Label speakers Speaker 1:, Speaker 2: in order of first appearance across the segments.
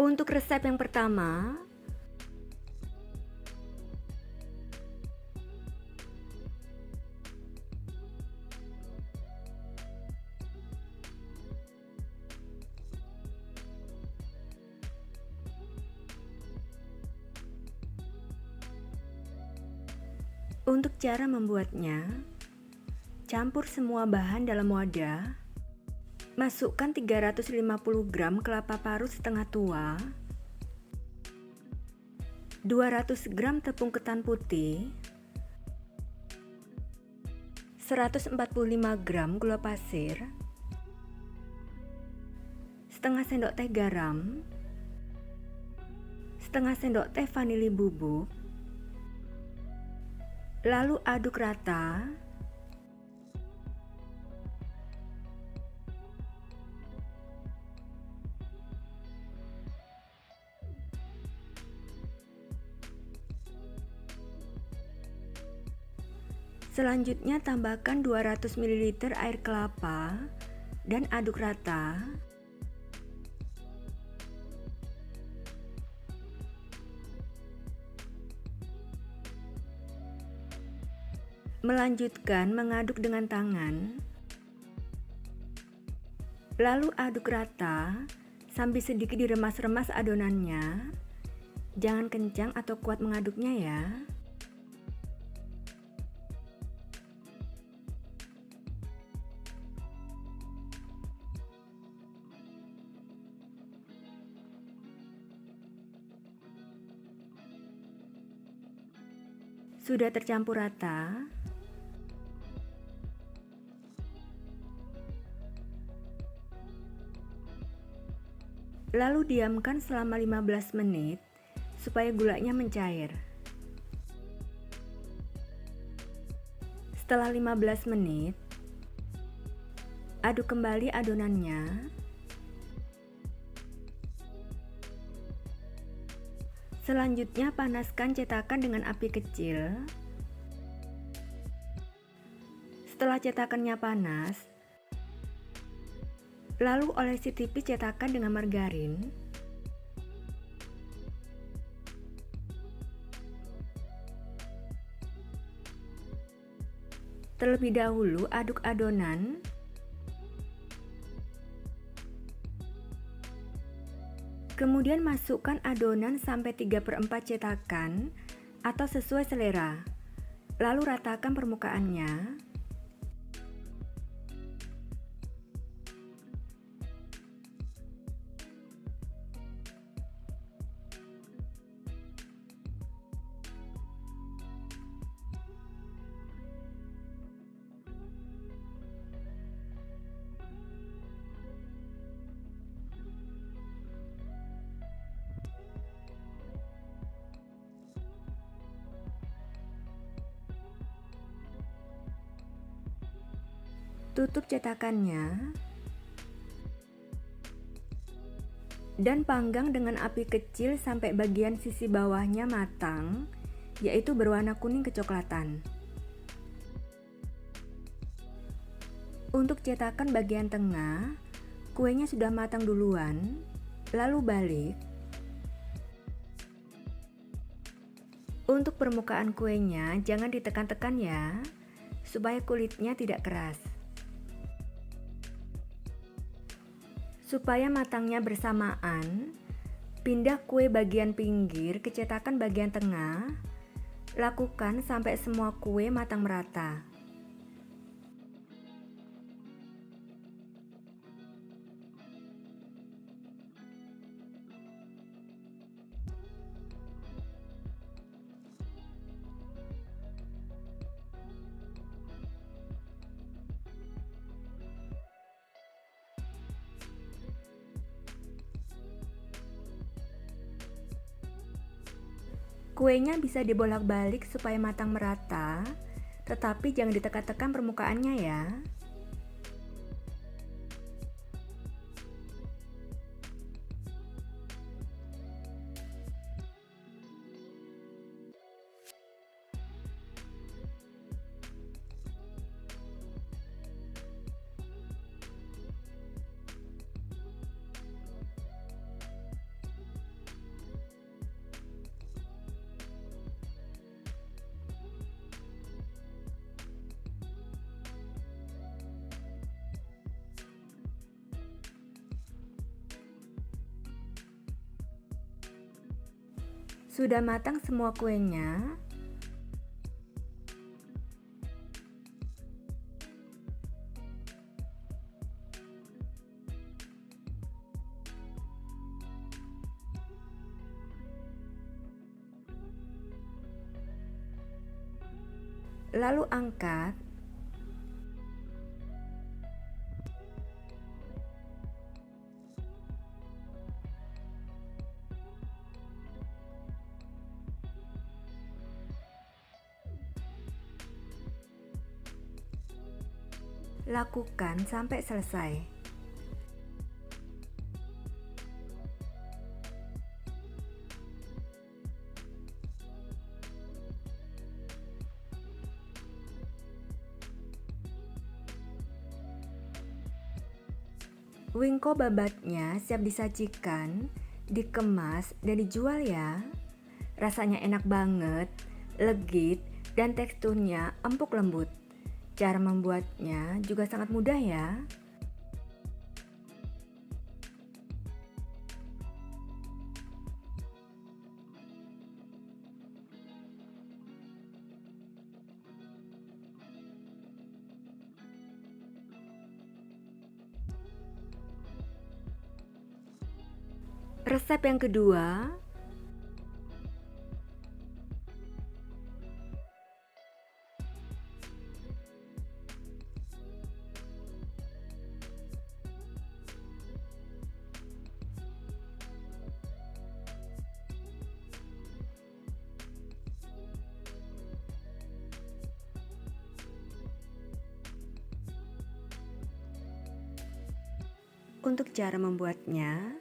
Speaker 1: Untuk resep yang pertama, untuk cara membuatnya, campur semua bahan dalam wadah, masukkan 350 gram kelapa parut setengah tua, 200 gram tepung ketan putih, 145 gram gula pasir, setengah sendok teh garam, setengah sendok teh vanili bubuk, lalu aduk rata. Selanjutnya tambahkan 200 ml air kelapa dan aduk rata. Melanjutkan mengaduk dengan tangan. Lalu aduk rata sambil sedikit diremas-remas adonannya. Jangan kencang atau kuat mengaduknya ya. Sudah tercampur rata, lalu diamkan selama 15 menit supaya gulanya mencair. Setelah 15 menit, aduk kembali adonannya. Selanjutnya panaskan cetakan dengan api kecil. Setelah cetakannya panas, lalu olesi tipis cetakan dengan margarin. Terlebih dahulu aduk adonan. Kemudian masukkan adonan sampai 3/4 cetakan atau sesuai selera. Lalu ratakan permukaannya. Tutup cetakannya dan panggang dengan api kecil sampai bagian sisi bawahnya matang, yaitu berwarna kuning kecoklatan. Untuk cetakan bagian tengah, kuenya sudah matang duluan, lalu balik. Untuk permukaan kuenya jangan ditekan-tekan ya, supaya kulitnya tidak keras. Supaya matangnya bersamaan, pindah kue bagian pinggir ke cetakan bagian tengah. Lakukan sampai semua kue matang merata. Kuenya bisa dibolak-balik supaya matang merata, tetapi jangan ditekan-tekan permukaannya ya. Sudah matang semua kuenya? Lalu angkat. Lakukan sampai selesai. Wingko babatnya siap disajikan, dikemas, dan dijual ya. Rasanya enak banget, legit, dan teksturnya empuk lembut. Cara membuatnya juga sangat mudah ya. Resep yang kedua, untuk cara membuatnya,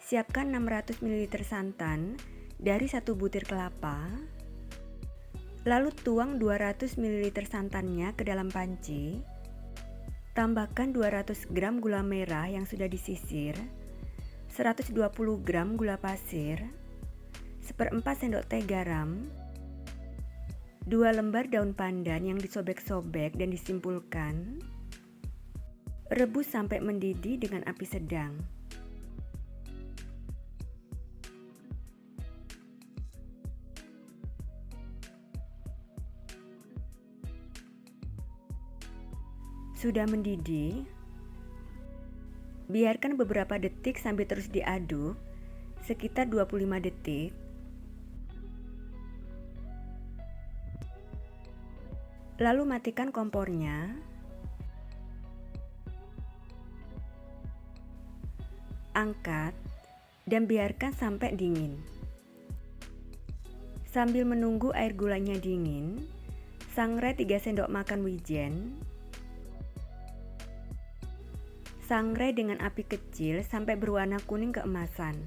Speaker 1: siapkan 600 ml santan dari 1 butir kelapa. Lalu tuang 200 ml santannya ke dalam panci. Tambahkan 200 gram gula merah yang sudah disisir, 120 gram gula pasir, 1/4 sendok teh garam, 2 lembar daun pandan yang disobek-sobek dan disimpulkan. Rebus sampai mendidih dengan api sedang. Sudah mendidih, biarkan beberapa detik sambil terus diaduk, sekitar 25 detik. Lalu matikan kompornya. Angkat dan biarkan sampai dingin. Sambil menunggu air gulanya dingin, sangrai 3 sendok makan wijen. Sangrai dengan api kecil sampai berwarna kuning keemasan.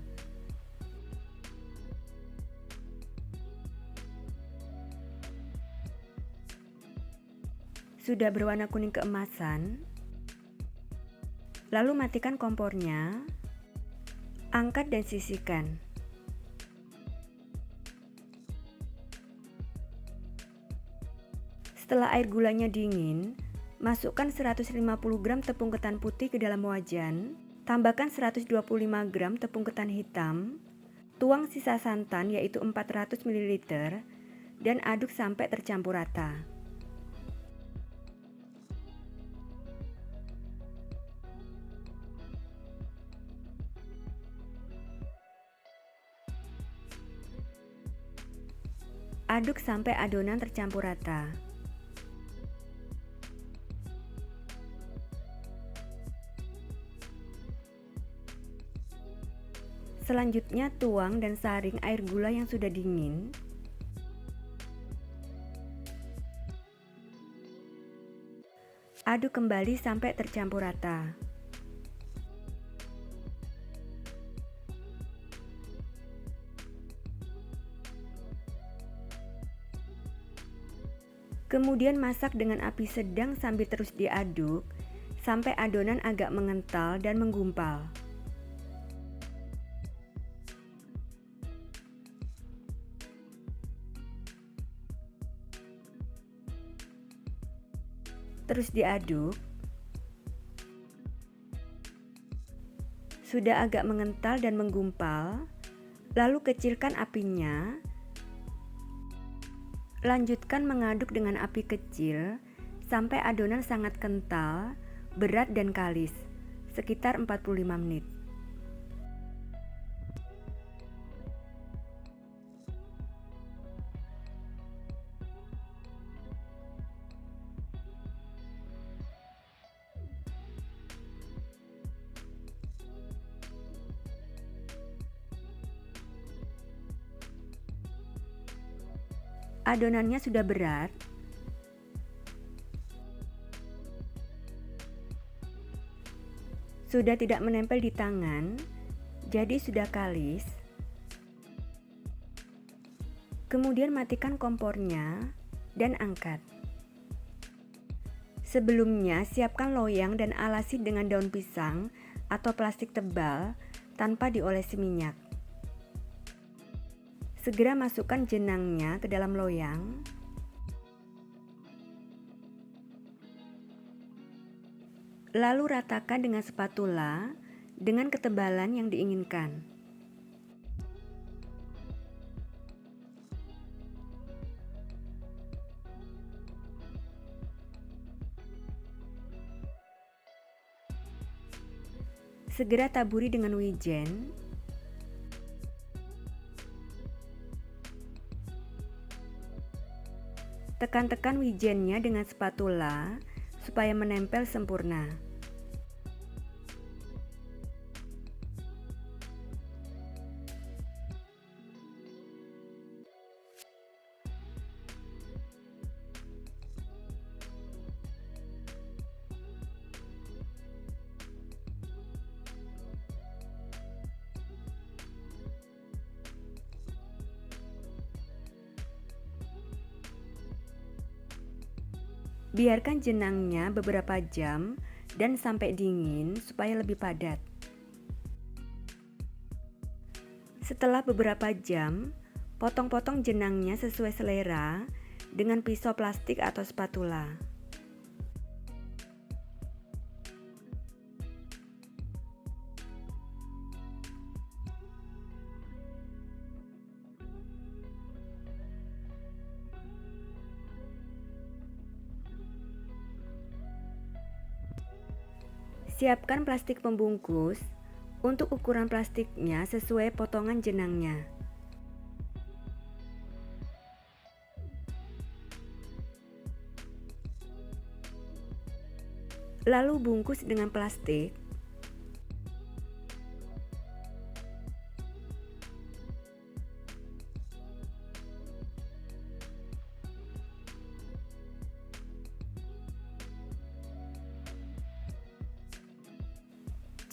Speaker 1: Sudah berwarna kuning keemasan, lalu matikan kompornya, angkat dan sisihkan. Setelah air gulanya dingin, masukkan 150 gram tepung ketan putih ke dalam wajan, tambahkan 125 gram tepung ketan hitam, tuang sisa santan yaitu 400 ml, dan aduk sampai tercampur rata. Aduk sampai adonan tercampur rata. Selanjutnya tuang dan saring air gula yang sudah dingin. Aduk kembali sampai tercampur rata. Kemudian masak dengan api sedang sambil terus diaduk sampai adonan agak mengental dan menggumpal. Terus diaduk. Sudah agak mengental dan menggumpal, Lalu kecilkan apinya. Lanjutkan mengaduk dengan api kecil sampai adonan sangat kental, berat dan kalis, sekitar 45 menit. Adonannya sudah berat, sudah tidak menempel di tangan, jadi sudah kalis. Kemudian matikan kompornya dan angkat. Sebelumnya siapkan loyang dan alasi dengan daun pisang atau plastik tebal tanpa diolesi minyak. Segera masukkan jenangnya ke dalam loyang. Lalu ratakan dengan spatula dengan ketebalan yang diinginkan. Segera taburi dengan wijen. Tekan-tekan wijennya dengan spatula supaya menempel sempurna. Biarkan jenangnya beberapa jam dan sampai dingin supaya lebih padat. Setelah beberapa jam, potong-potong jenangnya sesuai selera dengan pisau plastik atau spatula. Siapkan plastik pembungkus untuk ukuran plastiknya sesuai potongan jenangnya. Lalu bungkus dengan plastik.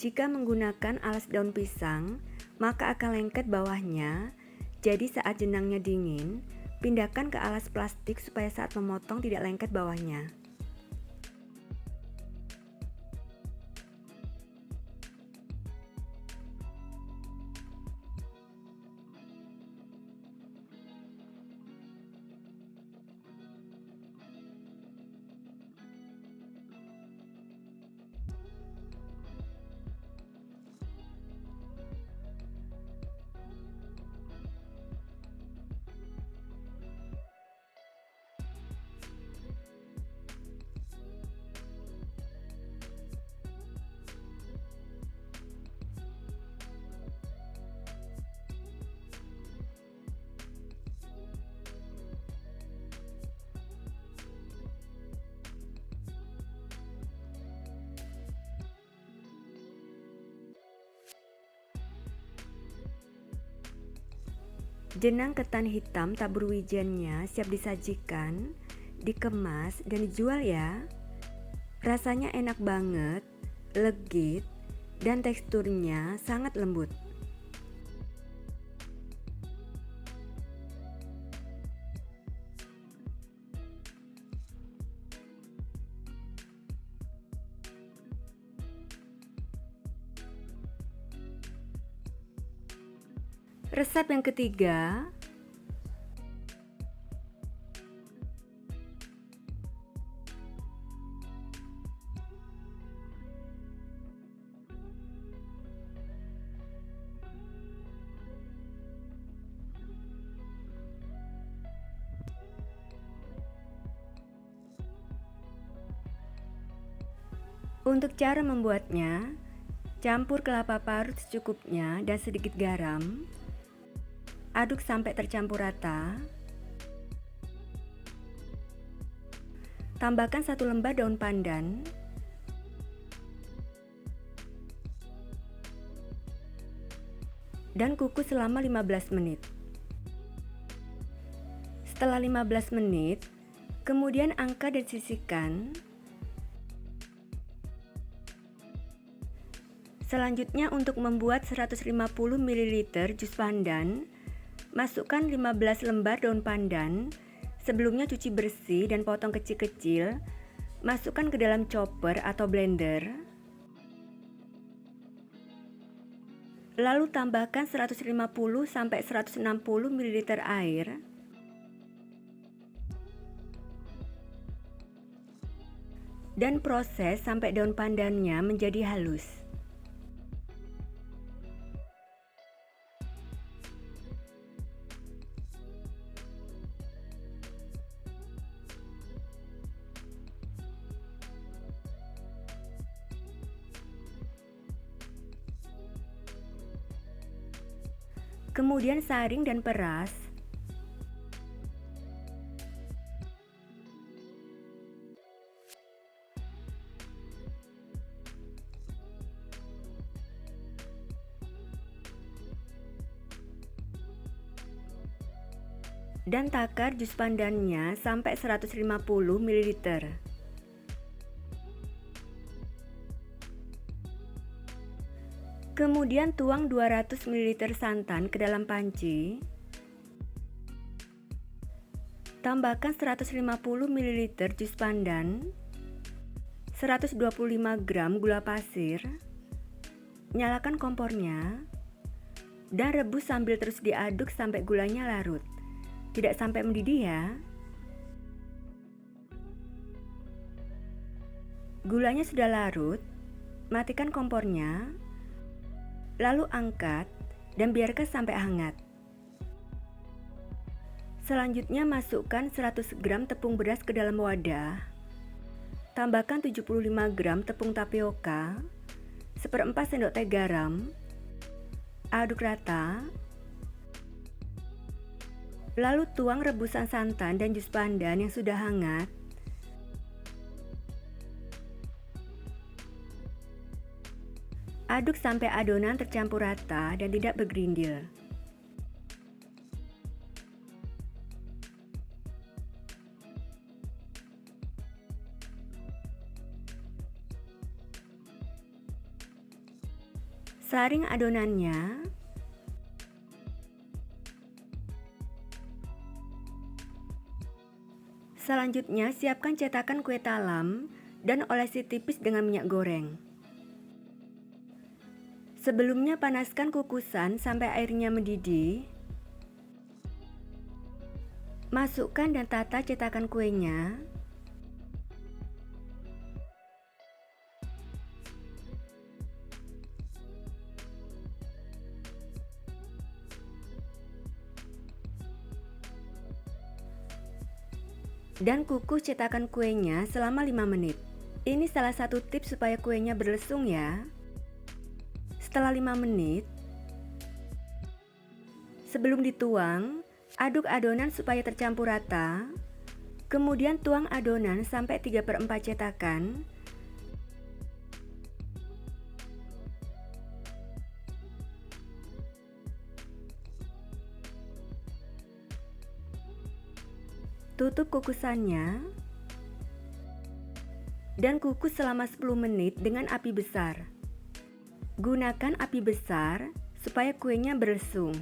Speaker 1: Jika menggunakan alas daun pisang, maka akan lengket bawahnya. Jadi saat jenangnya dingin, pindahkan ke alas plastik supaya saat memotong tidak lengket bawahnya. Jenang ketan hitam tabur wijennya siap disajikan, dikemas, dan dijual ya. Rasanya enak banget, legit, dan teksturnya sangat lembut. Resep yang ketiga, Untuk cara membuatnya, campur kelapa parut secukupnya dan sedikit garam. Aduk sampai tercampur rata. Tambahkan 1 lembar daun pandan. Dan kukus selama 15 menit. Setelah 15 menit, kemudian angkat dan sisihkan. Selanjutnya untuk membuat 150 ml jus pandan, masukkan 15 lembar daun pandan. Sebelumnya cuci bersih dan potong kecil-kecil. Masukkan ke dalam chopper atau blender. Lalu tambahkan 150 sampai 160 ml air. Dan proses sampai daun pandannya menjadi halus. Kemudian saring dan peras. Dan takar jus pandannya sampai 150 ml. Kemudian tuang 200 ml santan ke dalam panci. Tambahkan 150 ml jus pandan, 125 gram gula pasir. Nyalakan kompornya dan rebus sambil terus diaduk sampai gulanya larut. Tidak sampai mendidih ya. Gulanya sudah larut, matikan kompornya. Lalu angkat dan biarkan sampai hangat. Selanjutnya masukkan 100 gram tepung beras ke dalam wadah. Tambahkan 75 gram tepung tapioka, 1/4 sendok teh garam. Aduk rata. Lalu tuang rebusan santan dan jus pandan yang sudah hangat. Aduk sampai adonan tercampur rata dan tidak bergerindil. Saring adonannya. Selanjutnya siapkan cetakan kue talam dan olesi tipis dengan minyak goreng. Sebelumnya panaskan kukusan sampai airnya mendidih. Masukkan dan tata cetakan kuenya. Dan kukus cetakan kuenya selama 5 menit. Ini salah satu tips supaya kuenya berlesung ya. Setelah 5 menit, sebelum dituang, aduk adonan supaya tercampur rata. Kemudian tuang adonan sampai 3/4 cetakan. Tutup kukusannya dan kukus selama 10 menit dengan api besar. Gunakan api besar supaya kuenya berlesung.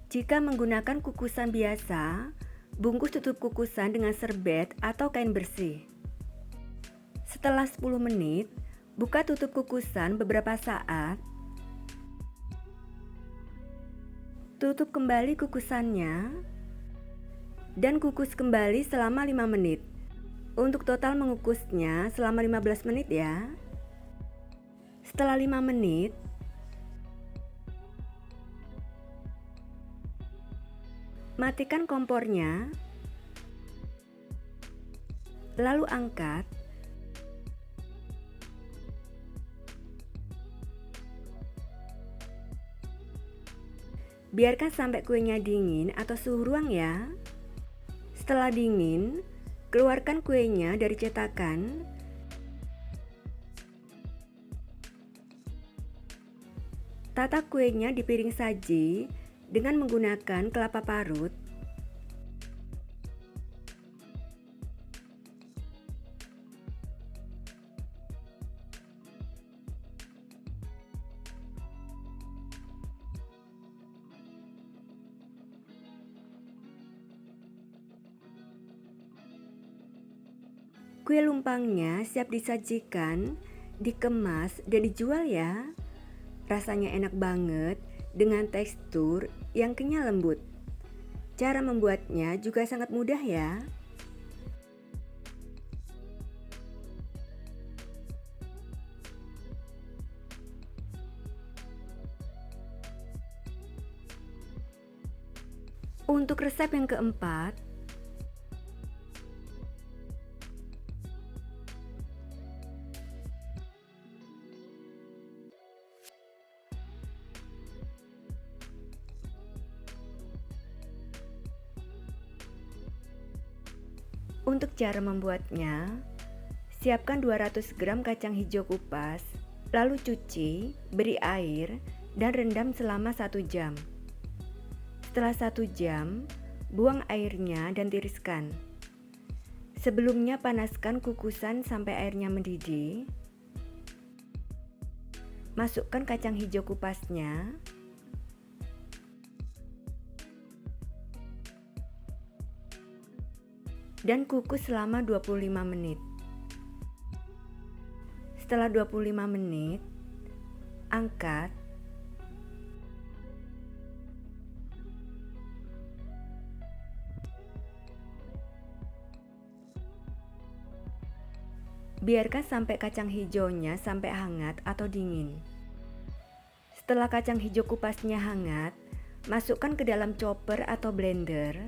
Speaker 1: Jika menggunakan kukusan biasa, bungkus tutup kukusan dengan serbet atau kain bersih. Setelah 10 menit, buka tutup kukusan beberapa saat. Tutup kembali kukusannya dan kukus kembali selama 5 menit. Untuk total mengukusnya selama 15 menit ya. Setelah 5 menit, matikan kompornya. Lalu angkat. Biarkan sampai kuenya dingin atau suhu ruang ya. Setelah dingin, keluarkan kuenya dari cetakan. Tata kuenya di piring saji dengan menggunakan kelapa parut. Kue lumpangnya siap disajikan, dikemas, dan dijual ya. Rasanya enak banget dengan tekstur yang kenyal lembut. Cara membuatnya juga sangat mudah ya. Untuk resep yang keempat, untuk cara membuatnya, siapkan 200 gram kacang hijau kupas, lalu cuci, beri air, dan rendam selama 1 jam. Setelah 1 jam, buang airnya dan tiriskan. Sebelumnya panaskan kukusan sampai airnya mendidih. Masukkan kacang hijau kupasnya. Dan kukus selama 25 menit. Setelah 25 menit, angkat. Biarkan sampai kacang hijaunya sampai hangat atau dingin. Setelah kacang hijau kupasnya hangat, masukkan ke dalam chopper atau blender.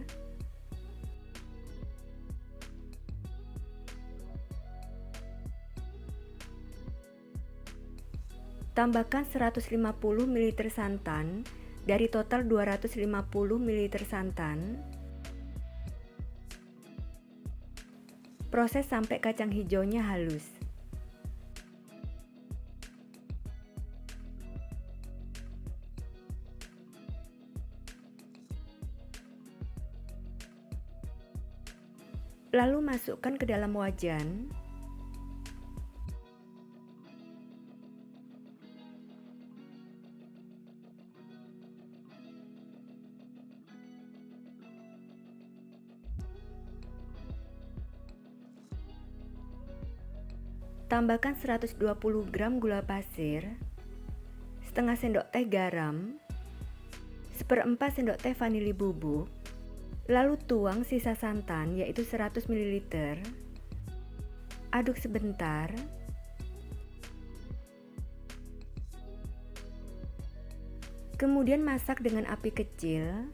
Speaker 1: Tambahkan 150 ml santan dari total 250 ml santan. Proses sampai kacang hijaunya halus. Lalu masukkan ke dalam wajan. Tambahkan 120 gram gula pasir, setengah sendok teh garam, seperempat sendok teh vanili bubuk, lalu tuang sisa santan yaitu 100 ml. Aduk sebentar. Kemudian masak dengan api kecil.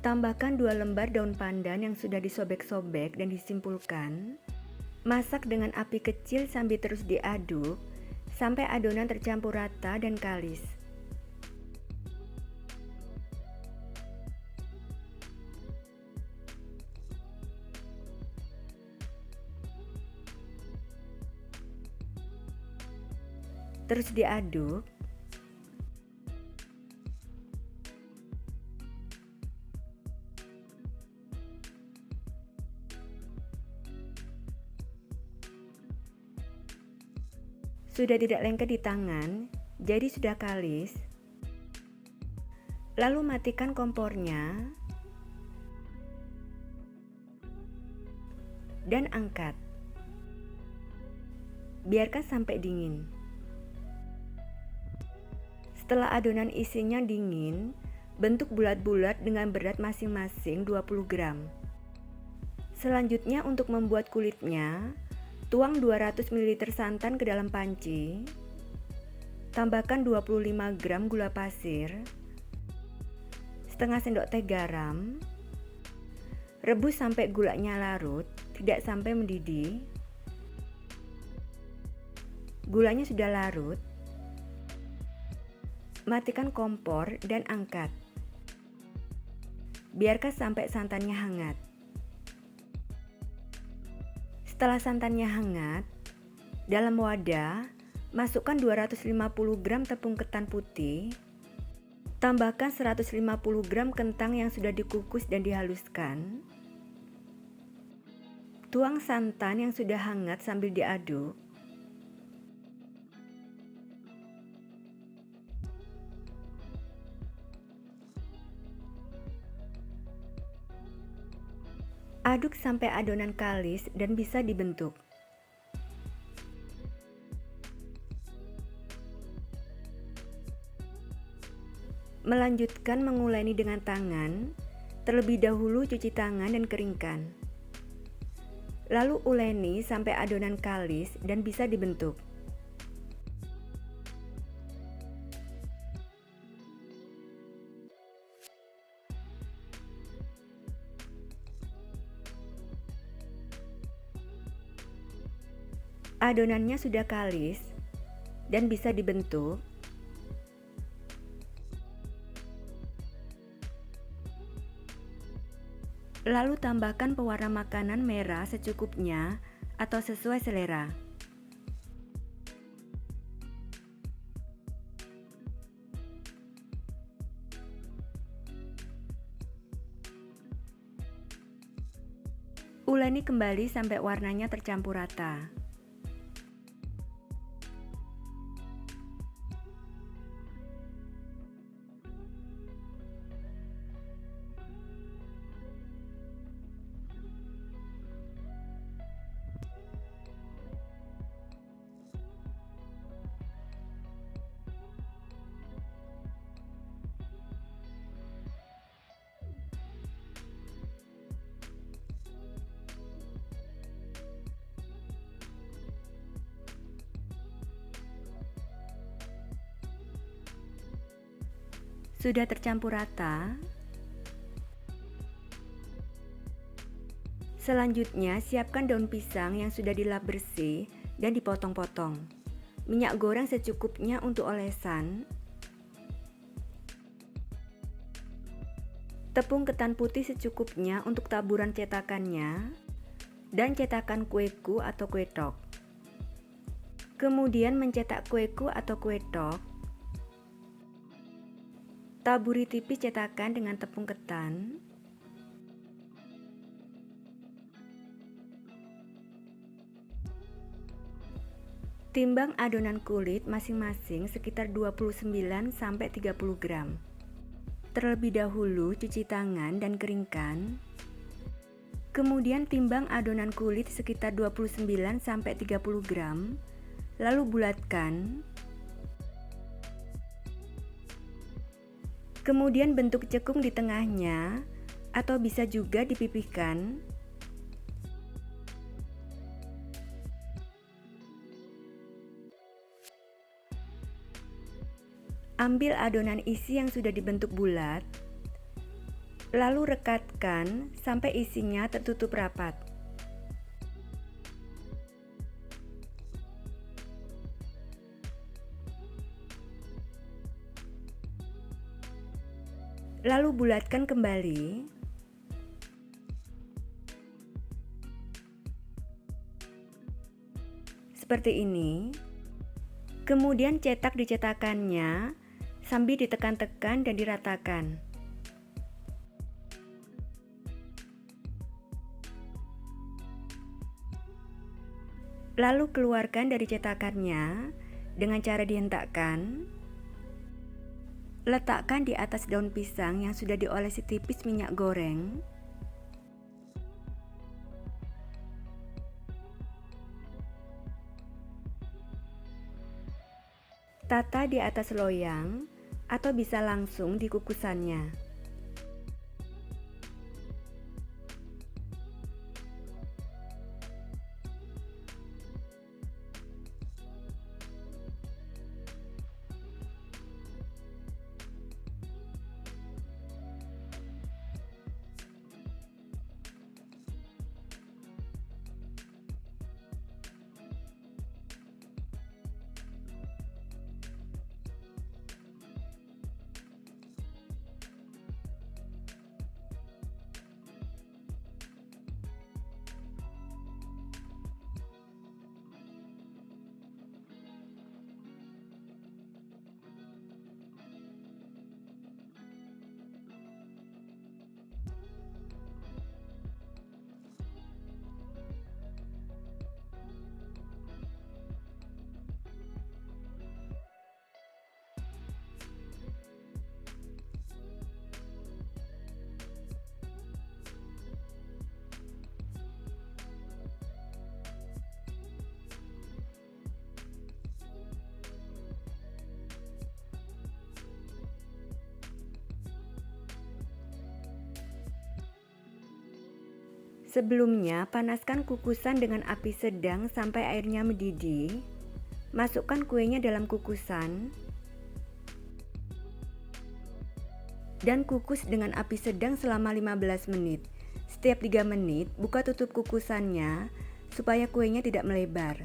Speaker 1: Tambahkan 2 lembar daun pandan yang sudah disobek-sobek dan disimpulkan. Masak dengan api kecil sambil terus diaduk sampai adonan tercampur rata dan kalis. Terus diaduk. Sudah tidak lengket di tangan, jadi sudah kalis. Lalu matikan kompornya dan angkat. Biarkan sampai dingin. Setelah adonan isinya dingin, bentuk bulat-bulat dengan berat masing-masing 20 gram. Selanjutnya untuk membuat kulitnya, tuang 200 ml santan ke dalam panci. Tambahkan 25 gram gula pasir, setengah sendok teh garam. Rebus sampai gulanya larut, tidak sampai mendidih. Gulanya sudah larut. Matikan kompor dan angkat. Biarkan sampai santannya hangat. Setelah santannya hangat, dalam wadah, masukkan 250 gram tepung ketan putih, tambahkan 150 gram kentang yang sudah dikukus dan dihaluskan, tuang santan yang sudah hangat sambil diaduk. Aduk sampai adonan kalis dan bisa dibentuk. Melanjutkan menguleni dengan tangan, terlebih dahulu cuci tangan dan keringkan. Lalu uleni sampai adonan kalis dan bisa dibentuk. Adonannya sudah kalis dan bisa dibentuk. Lalu tambahkan pewarna makanan merah secukupnya atau sesuai selera. Uleni kembali sampai warnanya tercampur rata. Sudah tercampur rata. Selanjutnya, siapkan daun pisang yang sudah dilap bersih dan dipotong-potong. Minyak goreng secukupnya untuk olesan. Tepung ketan putih secukupnya untuk taburan cetakannya dan cetakan kueku atau kue tok. Kemudian mencetak kueku atau kue tok. Taburi tipis cetakan dengan tepung ketan. Timbang adonan kulit masing-masing sekitar 29-30 gram. Terlebih dahulu cuci tangan dan keringkan. Kemudian timbang adonan kulit sekitar 29-30 gram. Lalu bulatkan. Kemudian bentuk cekung di tengahnya atau bisa juga dipipihkan. Ambil adonan isi yang sudah dibentuk bulat, lalu rekatkan sampai isinya tertutup rapat. Lalu bulatkan kembali. Seperti ini. Kemudian cetak di cetakannya sambil ditekan-tekan dan diratakan. Lalu keluarkan dari cetakannya dengan cara dihentakkan. Letakkan di atas daun pisang yang sudah diolesi tipis minyak goreng. Tata di atas loyang atau bisa langsung di kukusannya. Sebelumnya, panaskan kukusan dengan api sedang sampai airnya mendidih. Masukkan kuenya dalam kukusan dan kukus dengan api sedang selama 15 menit. Setiap 3 menit, buka tutup kukusannya supaya kuenya tidak melebar.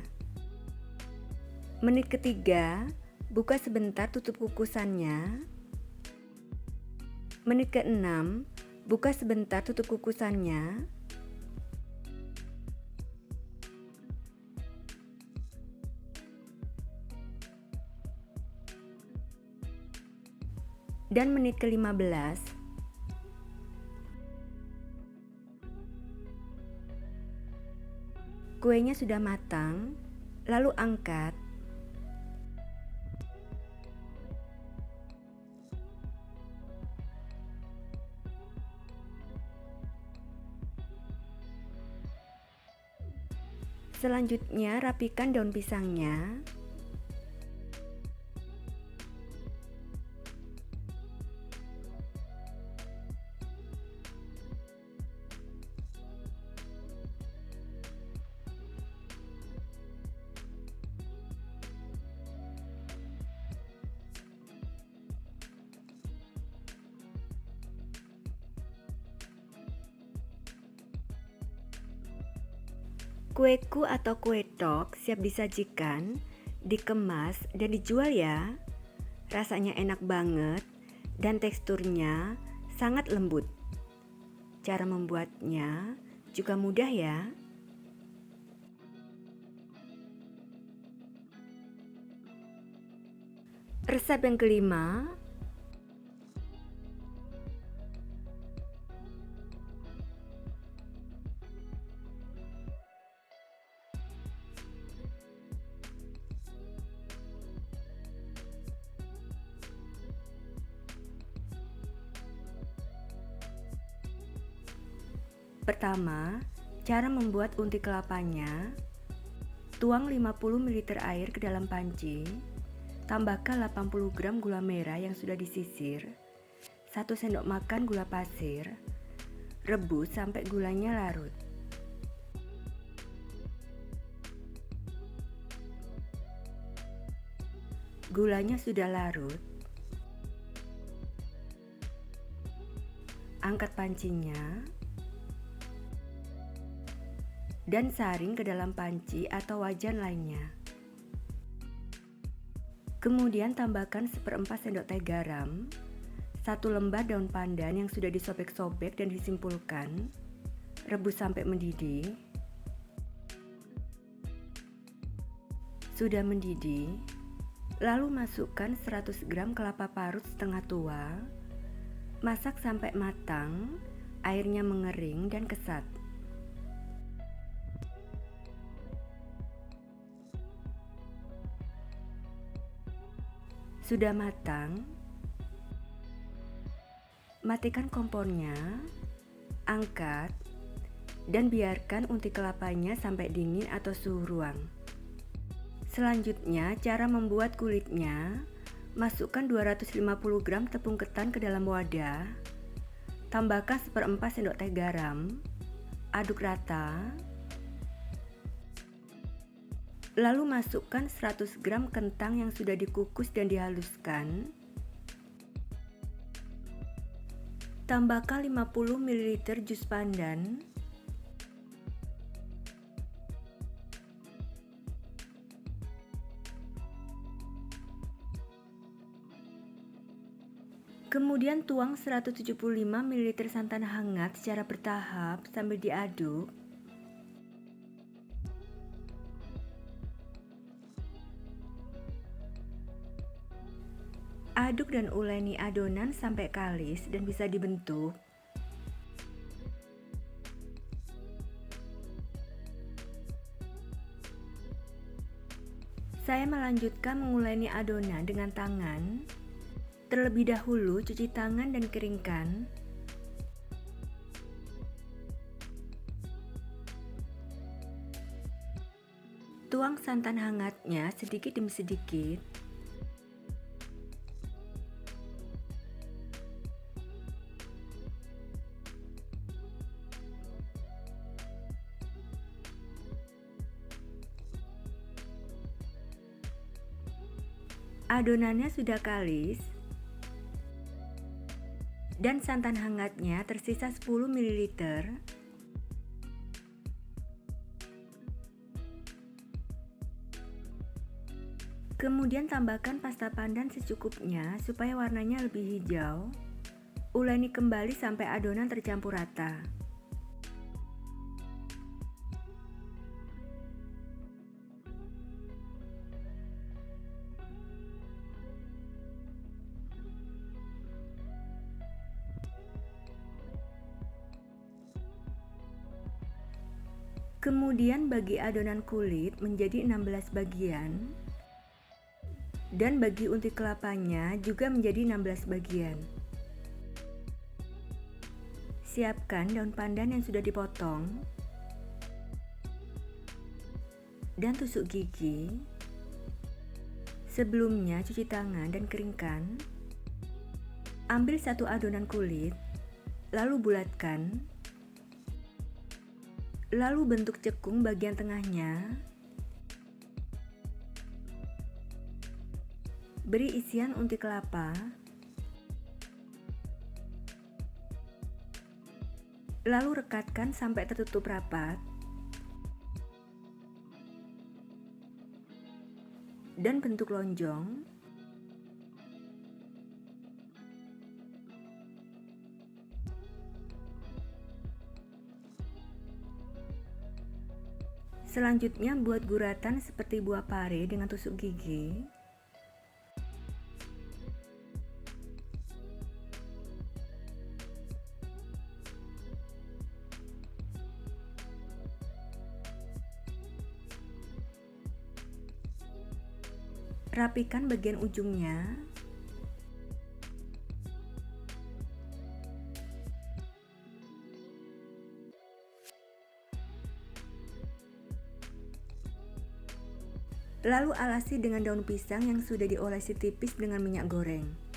Speaker 1: Menit ketiga, buka sebentar tutup kukusannya. Menit ke-6, buka sebentar tutup kukusannya. Dan menit ke-15, kuenya sudah matang, lalu angkat. Selanjutnya, rapikan daun pisangnya. Kueku atau kue tok siap disajikan, dikemas, dan dijual ya. Rasanya enak banget dan teksturnya sangat lembut. Cara membuatnya juga mudah ya. Resep yang kelima, pertama, cara membuat unti kelapanya. Tuang 50 ml air ke dalam panci. Tambahkan 80 gram gula merah yang sudah disisir, 1 sendok makan gula pasir. Rebus sampai gulanya larut. Gulanya sudah larut. Angkat pancinya dan saring ke dalam panci atau wajan lainnya. Kemudian tambahkan 1/4 sendok teh garam, 1 lembar daun pandan yang sudah disobek-sobek dan disimpulkan. Rebus sampai mendidih. Sudah mendidih, lalu masukkan 100 gram kelapa parut setengah tua. Masak sampai matang, airnya mengering dan kesat. Sudah matang, matikan kompornya, angkat, dan biarkan unti kelapanya sampai dingin atau suhu ruang. Selanjutnya, cara membuat kulitnya. Masukkan 250 gram tepung ketan ke dalam wadah. Tambahkan 1/4 sendok teh garam. Aduk rata. Lalu masukkan 100 gram kentang yang sudah dikukus dan dihaluskan. Tambahkan 50 ml jus pandan. Kemudian tuang 175 ml santan hangat secara bertahap sambil diaduk. Aduk dan uleni adonan sampai kalis dan bisa dibentuk. Saya melanjutkan menguleni adonan dengan tangan. Terlebih dahulu cuci tangan dan keringkan. Tuang santan hangatnya sedikit demi sedikit. Adonannya sudah kalis dan santan hangatnya tersisa 10 ml. Kemudian tambahkan pasta pandan secukupnya supaya warnanya lebih hijau. Uleni kembali sampai adonan tercampur rata. Kemudian bagi adonan kulit menjadi 16 bagian. Dan bagi unti kelapanya juga menjadi 16 bagian. Siapkan daun pandan yang sudah dipotong dan tusuk gigi. Sebelumnya cuci tangan dan keringkan. Ambil satu adonan kulit, lalu bulatkan. Lalu bentuk cekung bagian tengahnya. Beri isian unti kelapa, lalu rekatkan sampai tertutup rapat, dan bentuk lonjong. Selanjutnya buat guratan seperti buah pare dengan tusuk gigi. Rapikan bagian ujungnya. Lalu alasi dengan daun pisang yang sudah diolesi tipis dengan minyak goreng.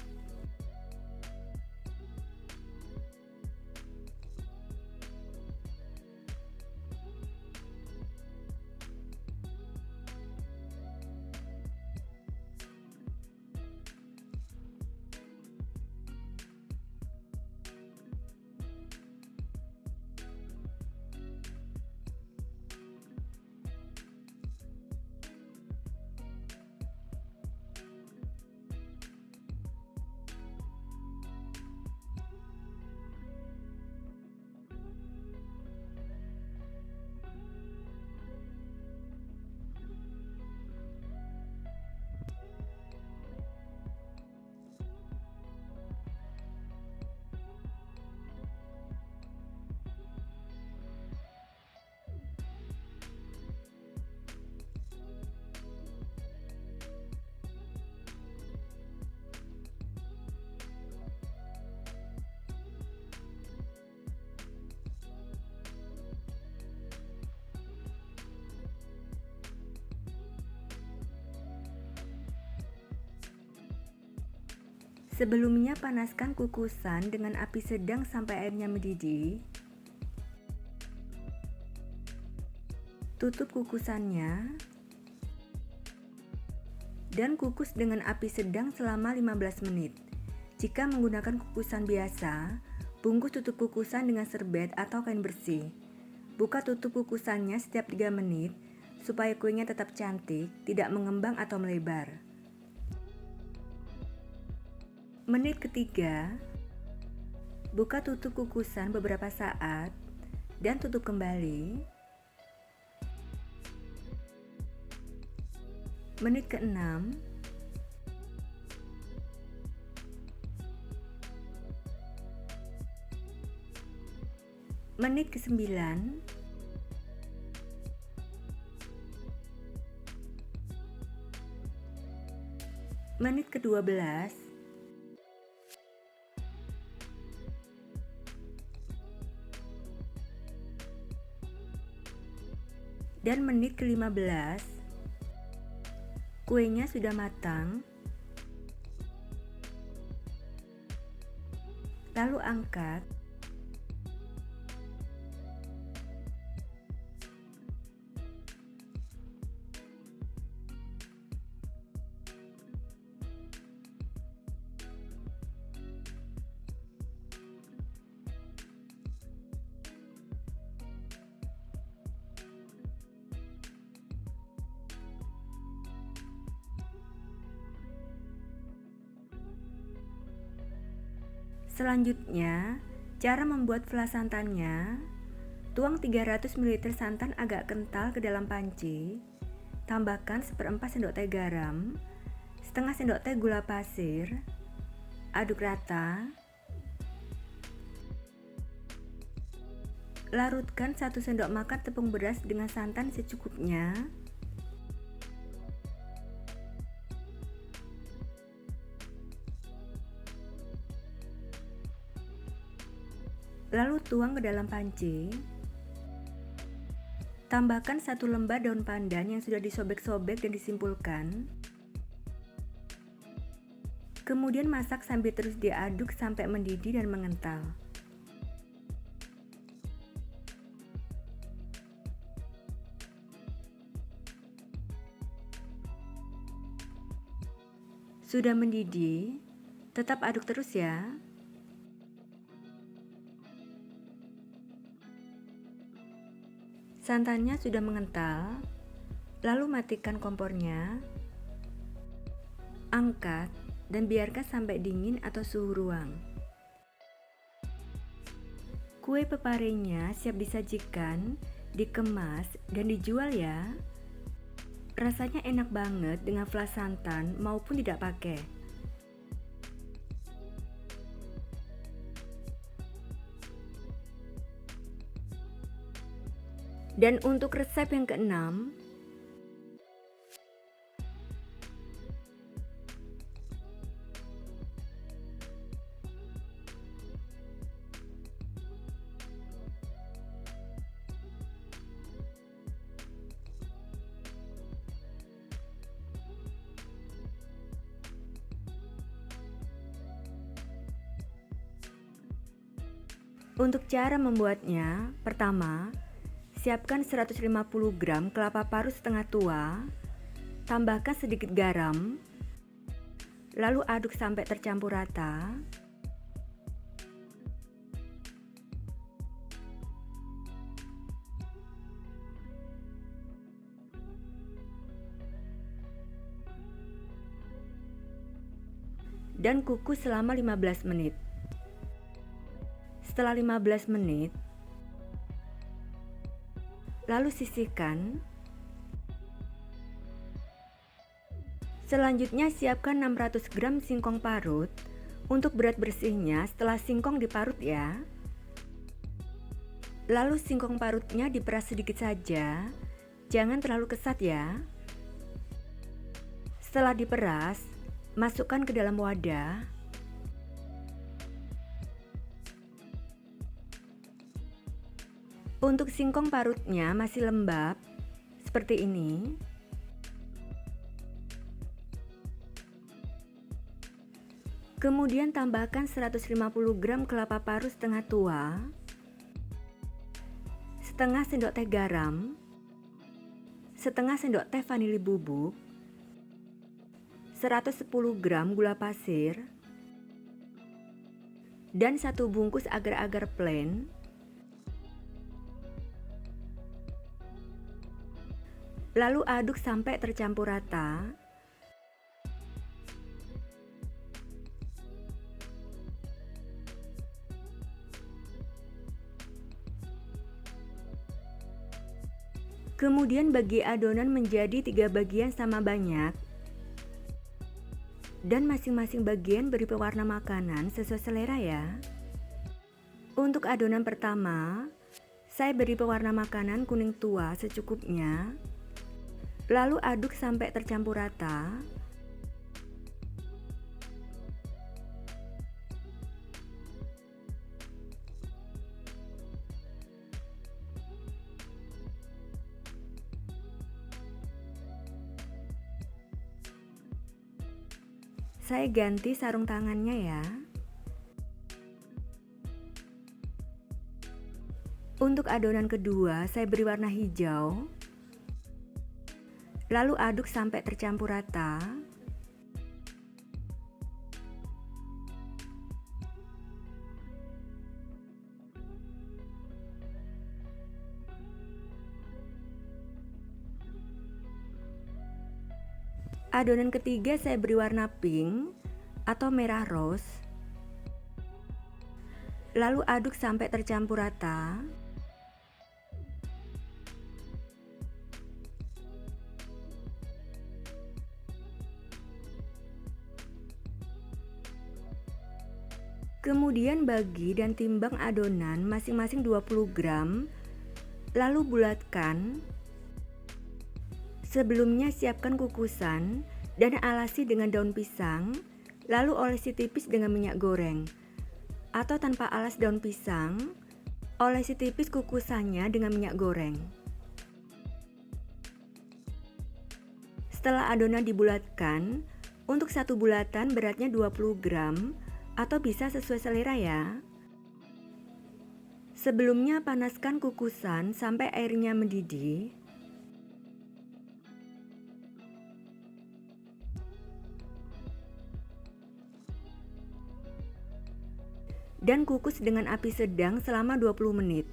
Speaker 1: Sebelumnya panaskan kukusan dengan api sedang sampai airnya mendidih. Tutup kukusannya dan kukus dengan api sedang selama 15 menit. Jika menggunakan kukusan biasa, bungkus tutup kukusan dengan serbet atau kain bersih. Buka tutup kukusannya setiap 3 menit supaya kuenya tetap cantik, tidak mengembang atau melebar. Menit ketiga, buka tutup kukusan beberapa saat dan tutup kembali. Menit ke-6, menit ke-9, menit ke-12, dan menit ke-15. Kuenya sudah matang. Lalu angkat. Selanjutnya, cara membuat flan santannya. Tuang 300 ml santan agak kental ke dalam panci. Tambahkan 1/4 sendok teh garam, setengah sendok teh gula pasir. Aduk rata. Larutkan 1 sendok makan tepung beras dengan santan secukupnya. Lalu tuang ke dalam panci. Tambahkan 1 lembar daun pandan yang sudah disobek-sobek dan disimpulkan. Kemudian masak sambil terus diaduk sampai mendidih dan mengental. Sudah mendidih, tetap aduk terus ya. Santannya sudah mengental, lalu matikan kompornya. Angkat dan biarkan sampai dingin atau suhu ruang. Kue peparenya siap disajikan, dikemas, dan dijual ya. Rasanya enak banget dengan flan santan maupun tidak pakai. Dan untuk resep yang keenam, untuk cara membuatnya, pertama, siapkan 150 gram kelapa parut setengah tua, tambahkan sedikit garam, lalu aduk sampai tercampur rata. Dan kukus selama 15 menit. Setelah 15 menit, lalu sisihkan. Selanjutnya siapkan 600 gram singkong parut. Untuk berat bersihnya setelah singkong diparut ya. Lalu singkong parutnya diperas sedikit saja, jangan terlalu kesat ya. Setelah diperas, masukkan ke dalam wadah. Untuk singkong parutnya masih lembab, seperti ini. Kemudian tambahkan 150 gram kelapa parut setengah tua, setengah sendok teh garam, setengah sendok teh vanili bubuk, 110 gram gula pasir, dan 1 bungkus agar-agar plain. Lalu aduk sampai tercampur rata. Kemudian bagi adonan menjadi 3 bagian sama banyak. Dan masing-masing bagian beri pewarna makanan sesuai selera ya. Untuk adonan pertama, saya beri pewarna makanan kuning tua secukupnya. Lalu aduk sampai tercampur rata. Saya ganti sarung tangannya ya. Untuk adonan kedua, saya beri warna hijau. Lalu aduk sampai tercampur rata. Adonan ketiga saya beri warna pink atau merah rose. Lalu aduk sampai tercampur rata. Kemudian bagi dan timbang adonan masing-masing 20 gram, lalu bulatkan. Sebelumnya siapkan kukusan dan alasi dengan daun pisang, lalu olesi tipis dengan minyak goreng. Atau tanpa alas daun pisang, olesi tipis kukusannya dengan minyak goreng. Setelah adonan dibulatkan, untuk satu bulatan beratnya 20 gram atau bisa sesuai selera ya. Sebelumnya panaskan kukusan sampai airnya mendidih. Dan kukus dengan api sedang selama 20 menit.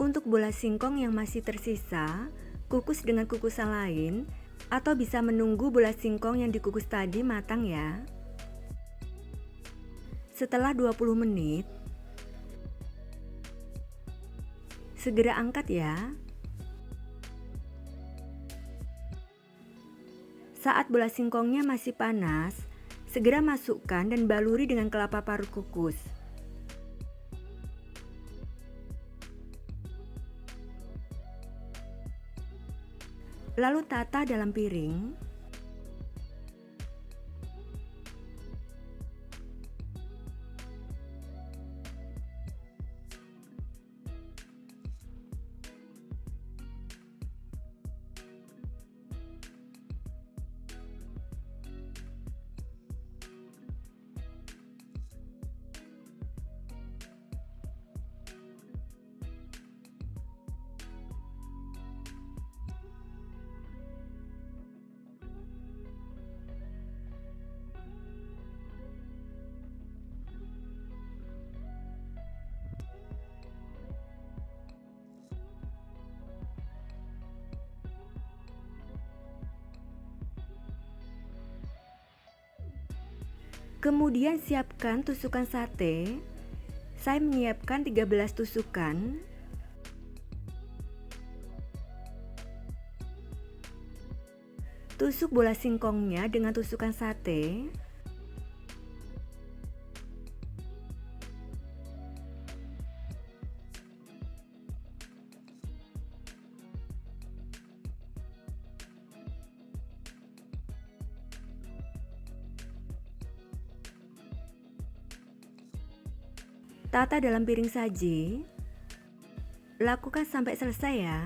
Speaker 1: Untuk bola singkong yang masih tersisa, kukus dengan kukusan lain atau bisa menunggu bola singkong yang dikukus tadi matang ya. Setelah 20 menit, segera angkat ya. Saat bola singkongnya masih panas, segera masukkan dan baluri dengan kelapa parut kukus. Lalu tata dalam piring. Kemudian siapkan tusukan sate. Saya menyiapkan 13 tusukan. Tusuk bola singkongnya dengan tusukan sate. Tata dalam piring saji. Lakukan sampai selesai ya.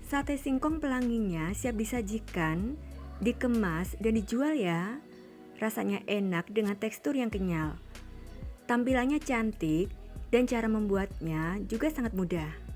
Speaker 1: Sate singkong pelanginya siap disajikan, dikemas, dan dijual ya. Rasanya enak dengan tekstur yang kenyal. Tampilannya cantik dan cara membuatnya juga sangat mudah.